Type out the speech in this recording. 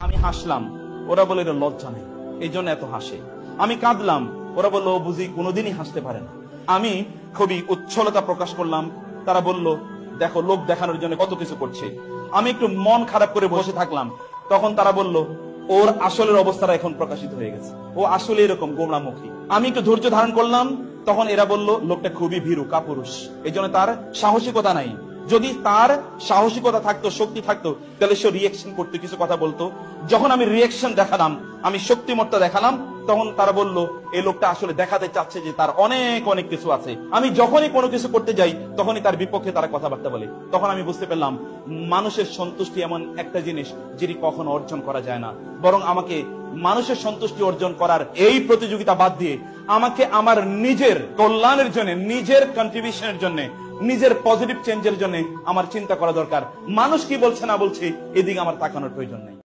আমি হাসলাম, ওরা বলে এটা লজ্জা নেই, এই জন্য এত হাসে। আমি কাঁদলাম, ওরা বললো ও বুঝি কোনোদিনই হাসতে পারে না। আমি খুবই উচ্ছলতা প্রকাশ করলাম, তারা বলল দেখো লোক দেখানোর জন্য কত কিছু করছে। আমি একটু মন খারাপ করে বসে থাকলাম, তখন তারা বলল ওর আসলের অবস্থাটা এখন প্রকাশিত হয়ে গেছে, ও আসলে এরকম গোমরামুখী। আমি একটু ধৈর্য ধারণ করলাম, তখন এরা বলল লোকটা খুবই ভীরু কাপুরুষ, এই জন্য তার সাহসিকতা নাই। যদি তার সাহসিকতা থাকতো, শক্তি থাকতো, তাহলে সে রিয়েকশন করতে, কিছু কথা বলতো। যখন আমি রিয়েকশন দেখালাম, আমি শক্তিমত্তা দেখালাম, তখন তারা বলল এই লোকটা আসলে দেখাতে চাচ্ছে যে তার অনেক অনেক কিছু আছে। আমি যখনই কোনো কিছু করতে যাই তখনই তার বিপক্ষে তারা কথাবার্তা বলে। তখন আমি বুঝতে পারলাম মানুষের সন্তুষ্টি এমন একটা জিনিস যেটি কখনো অর্জন করা যায় না, বরং আমাকে মানুষের সন্তুষ্টি অর্জন করার এই প্রতিযোগিতা বাদ দিয়ে আমাকে আমার নিজের কল্যাণের জন্য, নিজের কন্ট্রিবিউশনের জন্য, নিজের পজিটিভ চেঞ্জের জন্য আমার চিন্তা করা দরকার। মানুষ কি বলছে না বলছে এদিকে আমার তাকানোর প্রয়োজন নেই।